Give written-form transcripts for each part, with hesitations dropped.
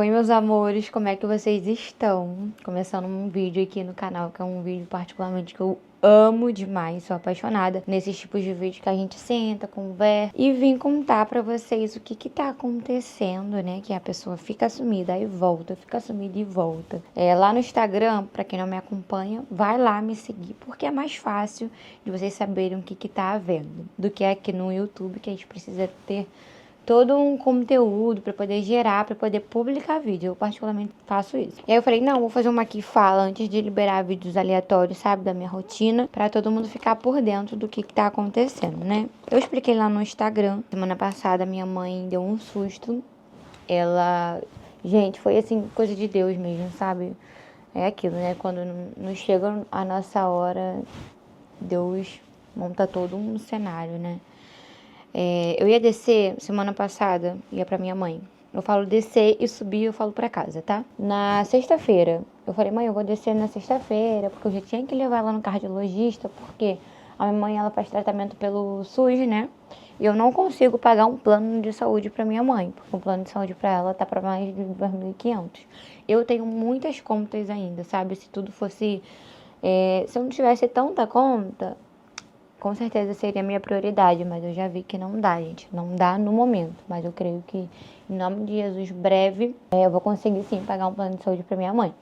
Oi, meus amores, como é que vocês estão? Começando um vídeo aqui no canal, que é um vídeo particularmente que eu amo demais, sou apaixonada nesses tipos de vídeo que a gente senta, conversa e vim contar pra vocês o que tá acontecendo, né? Que a pessoa fica sumida aí volta, fica sumida e volta. Lá no Instagram, pra quem não me acompanha, vai lá me seguir, porque é mais fácil de vocês saberem o que tá havendo do que aqui no YouTube, que a gente precisa ter todo um conteúdo para poder gerar, para poder publicar vídeo. Eu particularmente faço isso. E aí eu falei, não, vou fazer uma aqui fala antes de liberar vídeos aleatórios, sabe, da minha rotina, para todo mundo ficar por dentro do que tá acontecendo, né? Eu expliquei lá no Instagram. Semana passada minha mãe deu um susto. Gente, foi assim, coisa de Deus mesmo, sabe? É aquilo, né? Quando não chega a nossa hora, Deus monta todo um cenário, né? Eu ia descer semana passada, ia pra minha mãe. Eu falo descer e subir, eu falo pra casa, tá? Na sexta-feira, eu falei, mãe, eu vou descer na sexta-feira, porque eu já tinha que levar ela no cardiologista, porque a minha mãe, ela faz tratamento pelo SUS, né? E eu não consigo pagar um plano de saúde pra minha mãe, porque o plano de saúde pra ela tá pra mais de 2.500. Eu tenho muitas contas ainda, sabe? Se tudo fosse... se eu não tivesse tanta conta, com certeza seria a minha prioridade, mas eu já vi que não dá, gente. Não dá no momento, mas eu creio que, em nome de Jesus, breve, eu vou conseguir sim pagar um plano de saúde para minha mãe.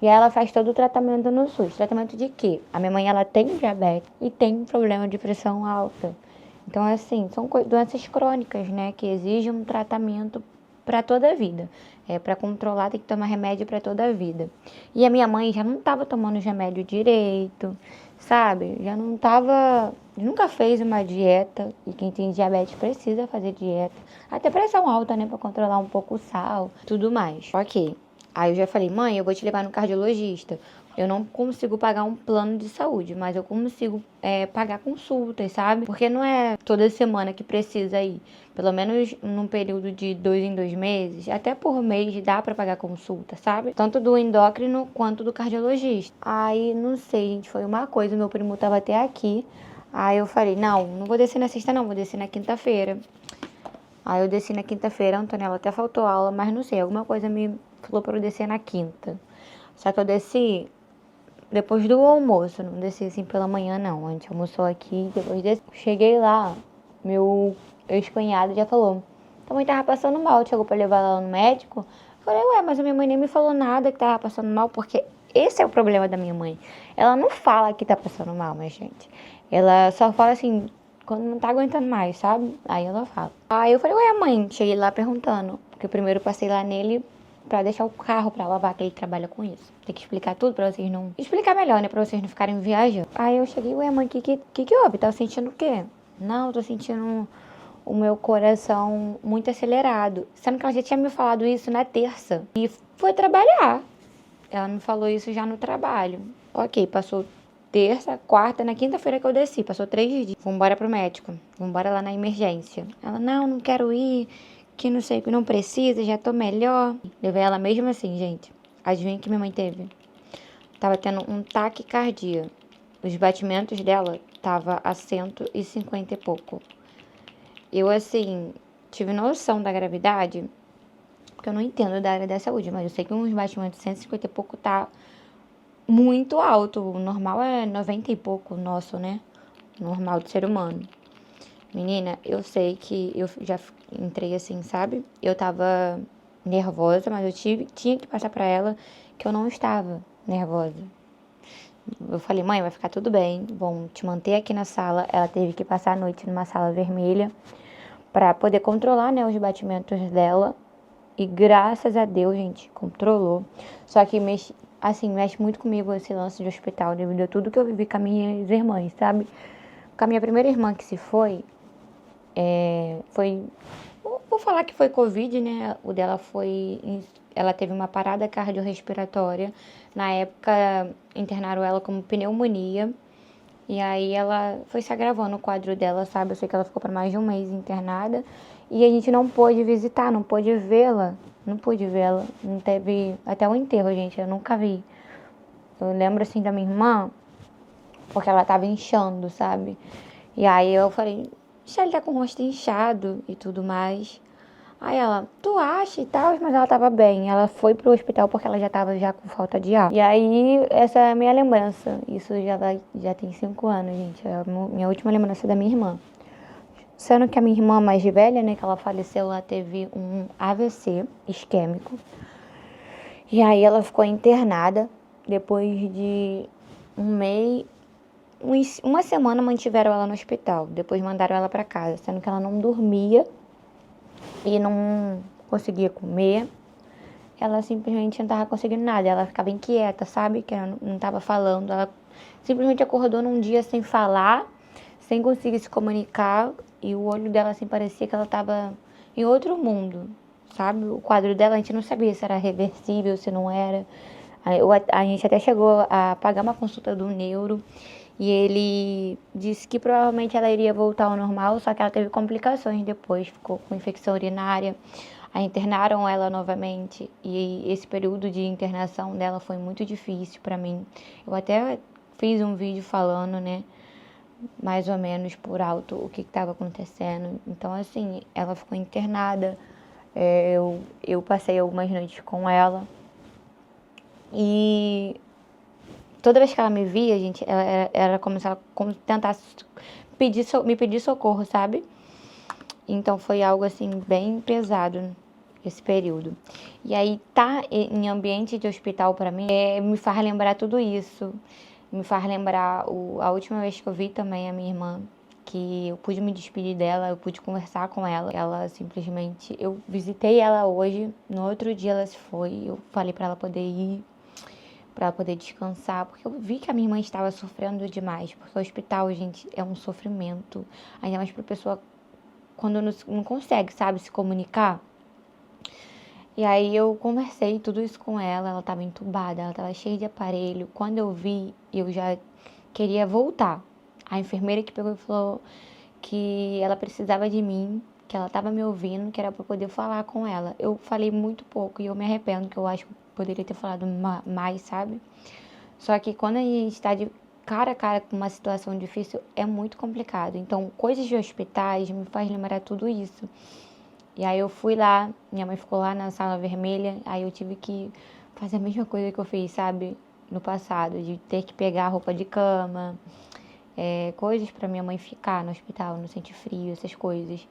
E aí ela faz todo o tratamento no SUS. Tratamento de quê? A minha mãe, ela tem diabetes e tem problema de pressão alta. Então, assim, são doenças crônicas, né, que exigem um tratamento para toda a vida. Para controlar, tem que tomar remédio para toda a vida. E a minha mãe já não estava tomando os remédios direito, sabe? Já não estava... Nunca fez uma dieta. E quem tem diabetes precisa fazer dieta. Até pressão alta, né? Para controlar um pouco o sal, tudo mais. Ok. Aí eu já falei, mãe, eu vou te levar no cardiologista. Eu não consigo pagar um plano de saúde, mas eu consigo pagar consultas, sabe? Porque não é toda semana que precisa ir. Pelo menos num período de 2 em 2 meses, até por mês dá pra pagar consulta, sabe? Tanto do endócrino quanto do cardiologista. Aí, não sei, gente, foi uma coisa, meu primo tava até aqui. Aí eu falei, não vou descer na sexta não, vou descer na quinta-feira. Aí eu desci na quinta-feira, a Antonella até faltou aula, mas não sei, alguma coisa me falou pra eu descer na quinta. Só que eu desci depois do almoço, não desci assim pela manhã não. A gente almoçou aqui, depois desci. Cheguei lá, meu ex-cunhado já falou, tua mãe tava passando mal, chegou pra levar ela no médico. Eu falei, ué, mas a minha mãe nem me falou nada que tava passando mal, porque esse é o problema da minha mãe. Ela não fala que tá passando mal, mas gente, ela só fala assim, quando não tá aguentando mais, sabe? Aí ela fala. Aí eu falei, ué, mãe, cheguei lá perguntando, porque primeiro eu passei lá nele pra deixar o carro pra lavar, que ele trabalha com isso. Tem que explicar tudo pra vocês não... Explicar melhor, né? Pra vocês não ficarem viajando. Aí eu cheguei, ué, mãe, que houve? Tá sentindo o quê? Não, tô sentindo o meu coração muito acelerado. Sendo que ela já tinha me falado isso na terça. E foi trabalhar. Ela me falou isso já no trabalho. Ok, passou terça, quarta, na quinta-feira que eu desci. Passou 3 dias. Vambora pro médico. Vambora lá na emergência. Ela, não quero ir. Que não sei, que não precisa, já tô melhor. Levei ela mesmo assim, gente. Adivinha que minha mãe teve? Tava tendo um taquicardia. Os batimentos dela tava a 150 e pouco. Eu, assim, tive noção da gravidade, porque eu não entendo da área da saúde, mas eu sei que uns batimentos de 150 e pouco tá muito alto. O normal é 90 e pouco, nosso, né? Normal do ser humano. Menina, eu sei que eu já entrei assim, sabe? Eu tava nervosa, mas tinha que passar pra ela que eu não estava nervosa. Eu falei, mãe, vai ficar tudo bem, vão te manter aqui na sala. Ela teve que passar a noite numa sala vermelha pra poder controlar, né, os batimentos dela. E graças a Deus, gente, controlou. Só que mexe muito comigo esse lance de hospital, devido a tudo que eu vivi com as minhas irmãs, sabe? Com a minha primeira irmã que se foi, vou falar que foi Covid, né? O dela ela teve uma parada cardiorrespiratória. Na época, internaram ela como pneumonia. E aí ela foi se agravando o quadro dela, sabe? Eu sei que ela ficou por mais de um mês internada. E a gente não pôde visitar, não pôde vê-la. Não pude vê-la. Não teve até o enterro, gente. Eu nunca vi. Eu lembro, assim, da minha irmã, porque ela tava inchando, sabe? E aí eu falei, Michelle tá com o rosto inchado e tudo mais. Aí ela, tu acha e tal, mas ela tava bem. Ela foi pro hospital porque ela já tava já com falta de ar. E aí, essa é a minha lembrança. Isso já tem 5 anos, gente. É a minha última lembrança da minha irmã. Sendo que a minha irmã mais velha, né, que ela faleceu, ela teve um AVC isquêmico. E aí ela ficou internada. Depois de um mês, uma semana mantiveram ela no hospital. Depois mandaram ela pra casa, sendo que ela não dormia e não conseguia comer. Ela simplesmente não tava conseguindo nada. Ela ficava inquieta, sabe? Que ela não tava falando. Ela simplesmente acordou num dia sem falar, sem conseguir se comunicar. E o olho dela, assim, parecia que ela tava em outro mundo, sabe? O quadro dela, a gente não sabia se era reversível, se não era. A gente até chegou a pagar uma consulta do neuro. E ele disse que provavelmente ela iria voltar ao normal, só que ela teve complicações depois, ficou com infecção urinária. Aí internaram ela novamente e esse período de internação dela foi muito difícil para mim. Eu até fiz um vídeo falando, né, mais ou menos por alto o que estava acontecendo. Então, assim, ela ficou internada, eu passei algumas noites com ela e toda vez que ela me via, gente, ela era como se ela tentasse me pedir socorro, sabe? Então foi algo assim bem pesado esse período. E aí tá em ambiente de hospital para mim me faz lembrar tudo isso. Me faz lembrar a última vez que eu vi também a minha irmã, que eu pude me despedir dela, eu pude conversar com ela. Ela simplesmente, eu visitei ela hoje, no outro dia ela se foi, eu falei para ela poder ir, para ela poder descansar, porque eu vi que a minha irmã estava sofrendo demais, porque o hospital, gente, é um sofrimento, ainda mais para pessoa quando não consegue, sabe, se comunicar. E aí eu conversei tudo isso com ela estava entubada, ela estava cheia de aparelho. Quando eu vi, eu já queria voltar. A enfermeira que pegou e falou que ela precisava de mim, que ela estava me ouvindo, que era para poder falar com ela. Eu falei muito pouco e eu me arrependo, que eu acho que eu poderia ter falado mais, sabe? Só que quando a gente está de cara a cara com uma situação difícil, é muito complicado. Então, coisas de hospitais me faz lembrar tudo isso. E aí eu fui lá, minha mãe ficou lá na sala vermelha, aí eu tive que fazer a mesma coisa que eu fiz, sabe, no passado, de ter que pegar roupa de cama, coisas pra minha mãe ficar no hospital, não sentir frio, essas coisas.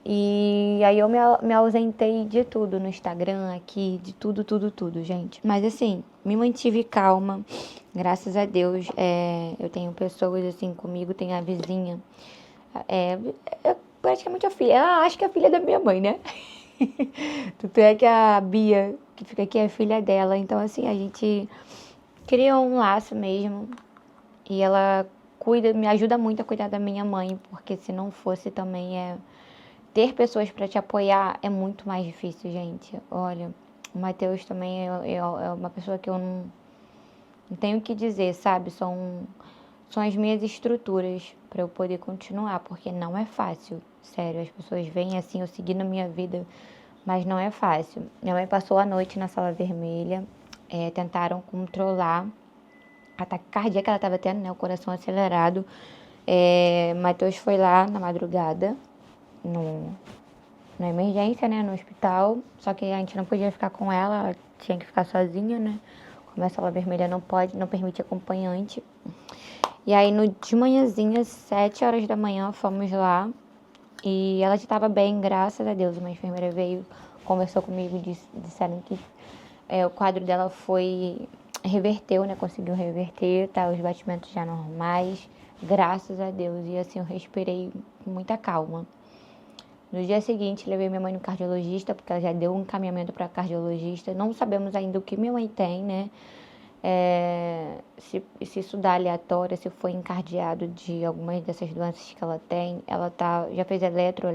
E aí eu me ausentei de tudo no Instagram aqui, de tudo, tudo, tudo, gente. Mas assim, me mantive calma, graças a Deus. Eu tenho pessoas assim comigo, tem a vizinha, é praticamente a filha. Ela acha que é a filha da minha mãe, né? Tanto é que a Bia, que fica aqui, é filha dela. Então, assim, a gente criou um laço mesmo. E ela me ajuda muito a cuidar da minha mãe, porque se não fosse também ter pessoas para te apoiar é muito mais difícil, gente. Olha, o Matheus também é uma pessoa que eu não tenho o que dizer, sabe? São as minhas estruturas para eu poder continuar, porque não é fácil. Sério, as pessoas veem assim, eu segui na minha vida, mas não é fácil. Minha mãe passou a noite na sala vermelha, tentaram controlar ataque cardíaco que ela estava tendo, né? O coração acelerado. Matheus foi lá na madrugada, na emergência, né? No hospital. Só que a gente não podia ficar com ela, ela tinha que ficar sozinha, né? Como a sala vermelha não permite acompanhante. E aí, de manhãzinha, 7 horas da manhã, fomos lá. E ela já estava bem, graças a Deus. Uma enfermeira veio, conversou comigo, disseram que o quadro dela reverteu, né? Conseguiu reverter, tá? Os batimentos já normais, graças a Deus. E assim, eu respirei com muita calma. No dia seguinte, levei minha mãe no cardiologista, porque ela já deu um encaminhamento para cardiologista. Não sabemos ainda o que minha mãe tem, né? Se isso dá aleatória, se foi encardeado de algumas dessas doenças que ela tem. Ela já fez eletro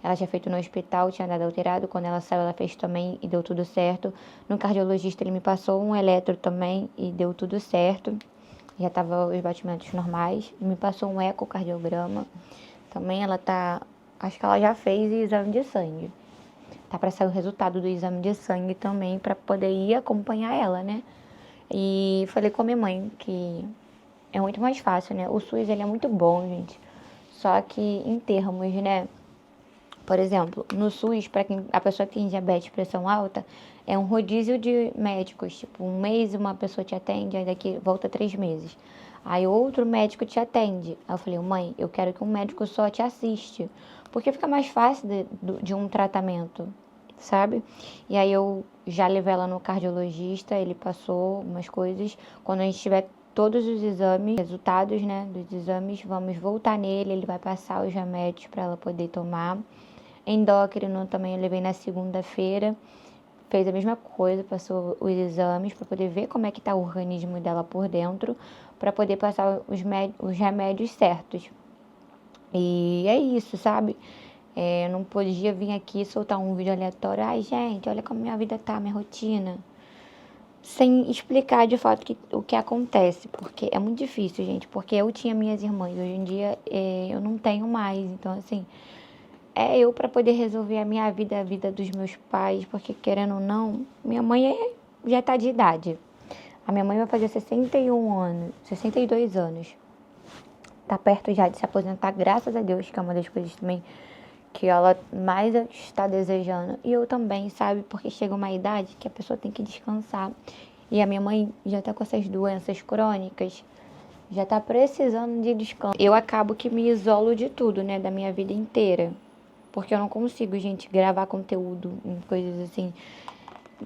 ela já fez no hospital, tinha dado alterado. Quando ela saiu, ela fez também e deu tudo certo. No cardiologista, ele me passou um eletro também e deu tudo certo. Já tava os batimentos normais. Me passou um ecocardiograma. Também acho que ela já fez exame de sangue. Tá para sair o resultado do exame de sangue também, para poder ir acompanhar ela, né? E falei com a minha mãe que é muito mais fácil, né? O SUS, ele é muito bom, gente. Só que em termos, né? Por exemplo, no SUS, para quem a pessoa que tem diabetes, pressão alta, é um rodízio de médicos. Tipo, um mês uma pessoa te atende, aí daqui volta 3 meses. Aí outro médico te atende. Aí eu falei, mãe, eu quero que um médico só te assiste. Porque fica mais fácil de um tratamento, sabe? E aí eu já levei ela no cardiologista, ele passou algumas coisas. Quando a gente tiver todos os exames, resultados, né, dos exames, vamos voltar nele, ele vai passar os remédios para ela poder tomar. Endócrino também eu levei na segunda-feira, fez a mesma coisa, passou os exames para poder ver como é que tá o organismo dela por dentro, para poder passar os remédios certos. E é isso, sabe? Eu não podia vir aqui soltar um vídeo aleatório. Ai, gente, olha como minha vida tá, minha rotina. Sem explicar de fato o que acontece. Porque é muito difícil, gente. Porque eu tinha minhas irmãs. Hoje em dia eu não tenho mais. Então, assim, é eu para poder resolver a minha vida, a vida dos meus pais. Porque, querendo ou não, minha mãe já tá de idade. A minha mãe vai fazer 61 anos, 62 anos. Tá perto já de se aposentar, graças a Deus, que é uma das coisas também que ela mais está desejando. E eu também, sabe? Porque chega uma idade que a pessoa tem que descansar. E a minha mãe já tá com essas doenças crônicas, já tá precisando de descanso. Eu acabo que me isolo de tudo, né? Da minha vida inteira. Porque eu não consigo, gente, gravar conteúdo em coisas assim.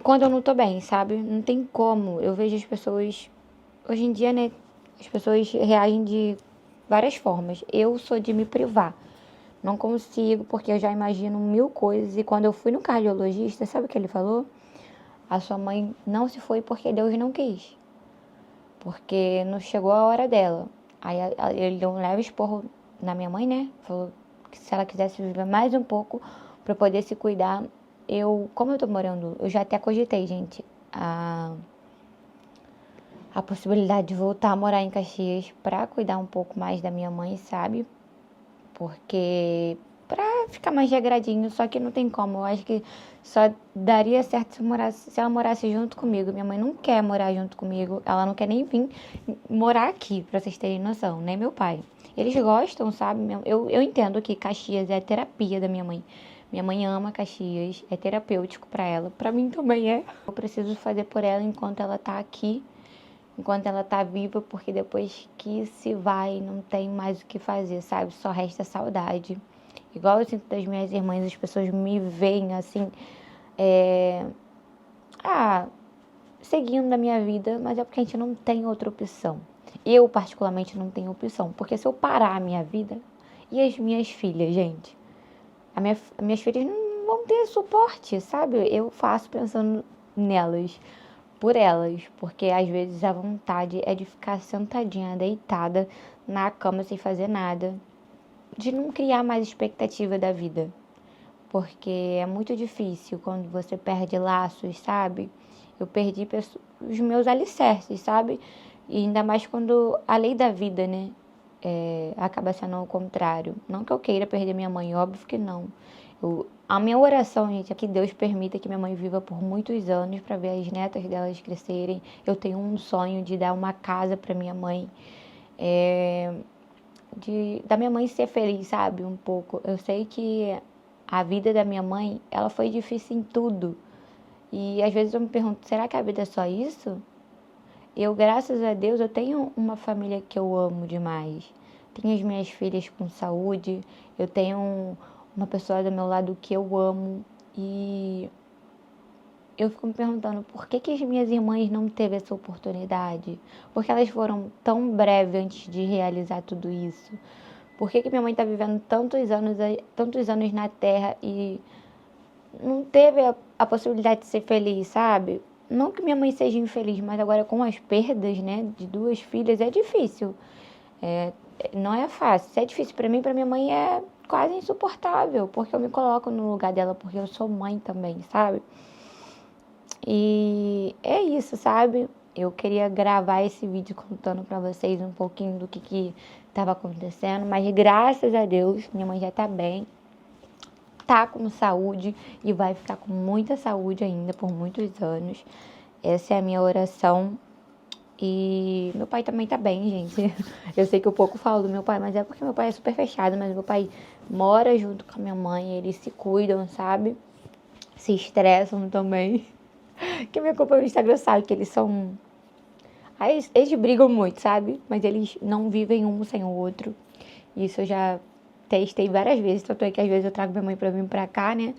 Quando eu não tô bem, sabe? Não tem como. Eu vejo as pessoas. Hoje em dia, né? As pessoas reagem de várias formas. Eu sou de me privar. Não consigo, porque eu já imagino mil coisas. E quando eu fui no cardiologista, sabe o que ele falou? A sua mãe não se foi porque Deus não quis. Porque não chegou a hora dela. Aí ele deu um leve esporro na minha mãe, né? Falou que se ela quisesse viver mais um pouco para poder se cuidar. Como eu tô morando, eu já até cogitei, gente, a possibilidade de voltar a morar em Caxias para cuidar um pouco mais da minha mãe, sabe? Porque pra ficar mais regradinho, só que não tem como. Eu acho que só daria certo se ela morasse junto comigo. Minha mãe não quer morar junto comigo, ela não quer nem vir morar aqui, pra vocês terem noção, nem meu pai. Eles gostam, sabe? Eu entendo que Caxias é a terapia da minha mãe. Minha mãe ama Caxias, é terapêutico pra ela. Pra mim também é. Eu preciso fazer por ela enquanto ela tá aqui, enquanto ela tá viva, porque depois que se vai, não tem mais o que fazer, sabe? Só resta saudade. Igual eu sinto das minhas irmãs, as pessoas me veem assim, é... seguindo a minha vida, mas é porque a gente não tem outra opção. Eu, particularmente, não tenho opção, porque se eu parar a minha vida, e as minhas filhas, gente? Minhas filhas não vão ter suporte, sabe? Eu faço pensando nelas, por elas, porque às vezes a vontade é de ficar sentadinha, deitada na cama sem fazer nada, de não criar mais expectativa da vida, porque é muito difícil quando você perde laços, sabe? Eu perdi os meus alicerces, sabe? E ainda mais quando a lei da vida, né? Acaba sendo ao contrário. Não que eu queira perder minha mãe, óbvio que não. A minha oração, gente, é que Deus permita que minha mãe viva por muitos anos para ver as netas delas crescerem. Eu tenho um sonho de dar uma casa para minha mãe, da minha mãe ser feliz, sabe? Um pouco. Eu sei que a vida da minha mãe, ela foi difícil em tudo. E às vezes eu me pergunto, será que a vida é só isso? Eu, graças a Deus, eu tenho uma família que eu amo demais. Tenho as minhas filhas com saúde, eu tenho uma pessoa do meu lado que eu amo. E eu fico me perguntando por que as minhas irmãs não teve essa oportunidade? Porque elas foram tão breves antes de realizar tudo isso? Por que minha mãe está vivendo tantos anos na Terra e não teve a possibilidade de ser feliz, sabe? Não que minha mãe seja infeliz, mas agora com as perdas, né, de duas filhas é difícil. Não é fácil. Se é difícil para mim, para minha mãe é quase insuportável, porque eu me coloco no lugar dela, porque eu sou mãe também, sabe? E é isso, sabe? Eu queria gravar esse vídeo contando pra vocês um pouquinho do que estava acontecendo, mas graças a Deus, minha mãe já tá bem, tá com saúde e vai ficar com muita saúde ainda por muitos anos. Essa é a minha oração E meu pai também tá bem, gente. Eu sei que eu pouco falo do meu pai, mas é porque meu pai é super fechado, mas meu pai mora junto com a minha mãe, eles se cuidam, sabe? Se estressam também. Que me acompanha no Instagram sabe que eles são. Aí eles brigam muito, sabe? Mas eles não vivem um sem o outro. Isso eu já testei várias vezes. Tanto é que às vezes eu trago minha mãe pra vir pra cá, né?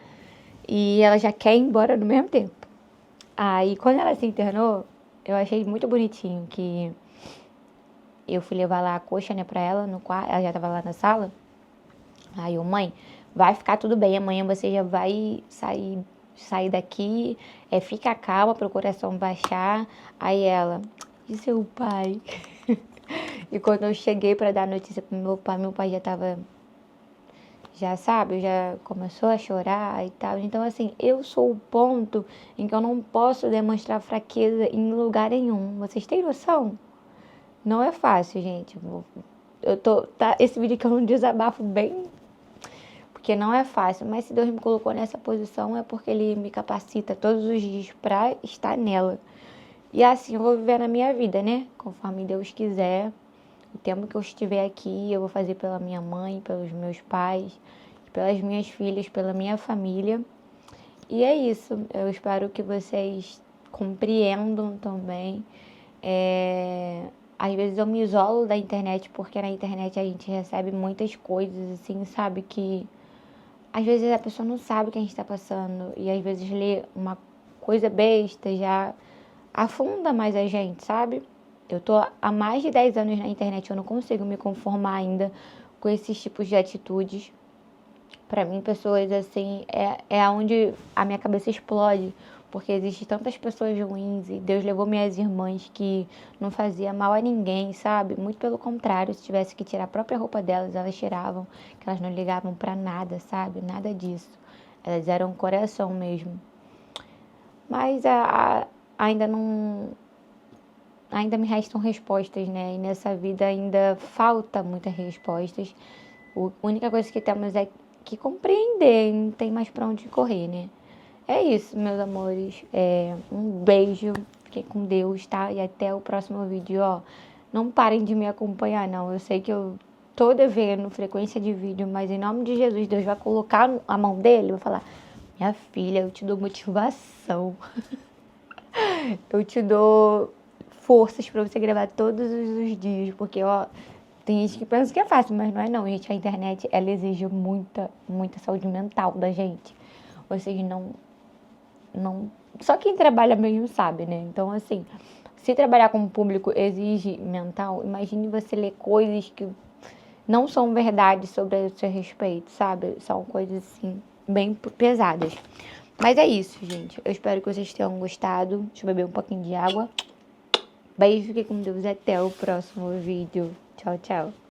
E ela já quer ir embora no mesmo tempo. Aí quando ela se internou, eu achei muito bonitinho que eu fui levar lá a coxa, né, pra ela no quarto. Ela já tava lá na sala. Aí eu, mãe, vai ficar tudo bem. Amanhã você já vai sair daqui. Fica calma pro coração baixar. Aí ela, e seu pai? E quando eu cheguei pra dar notícia pro meu pai já tava, já sabe, já começou a chorar e tal. Então, assim, eu sou o ponto em que eu não posso demonstrar fraqueza em lugar nenhum. Vocês têm noção? Não é fácil, gente. Esse vídeo aqui é um desabafo bem, porque não é fácil, mas se Deus me colocou nessa posição é porque Ele me capacita todos os dias pra estar nela. E assim eu vou viver na minha vida, né? Conforme Deus quiser. O tempo que eu estiver aqui, eu vou fazer pela minha mãe, pelos meus pais, pelas minhas filhas, pela minha família. E é isso. Eu espero que vocês compreendam também. Às vezes eu me isolo da internet, porque na internet a gente recebe muitas coisas, assim, sabe? Que às vezes a pessoa não sabe o que a gente está passando. E às vezes lê uma coisa besta já afunda mais a gente, sabe? Eu tô há mais de 10 anos na internet, eu não consigo me conformar ainda com esses tipos de atitudes. Pra mim, pessoas assim, é onde a minha cabeça explode, porque existem tantas pessoas ruins e Deus levou minhas irmãs que não fazia mal a ninguém, sabe? Muito pelo contrário, se tivesse que tirar a própria roupa delas, elas tiravam, que elas não ligavam pra nada, sabe? Nada disso. Elas eram coração mesmo. Mas ainda não, ainda me restam respostas, né? E nessa vida ainda falta muitas respostas. A única coisa que temos é que compreender, não tem mais pra onde correr, né? É isso, meus amores. Um beijo, fiquem com Deus, tá? E até o próximo vídeo, ó. Não parem de me acompanhar, não. Eu sei que eu tô devendo frequência de vídeo, mas em nome de Jesus, Deus vai colocar a mão dele e vai falar: minha filha, eu te dou motivação. Eu te dou forças pra você gravar todos os dias, porque, ó, tem gente que pensa que é fácil, mas não é não, gente. A internet, ela exige muita, muita saúde mental da gente. Vocês não... Só quem trabalha mesmo sabe, né? Então, assim, se trabalhar com o público exige mental, imagine você ler coisas que não são verdade sobre o seu respeito, sabe? São coisas, assim, bem pesadas. Mas é isso, gente. Eu espero que vocês tenham gostado. Deixa eu beber um pouquinho de água. Beijo, fiquem com Deus e até o próximo vídeo. Tchau, tchau.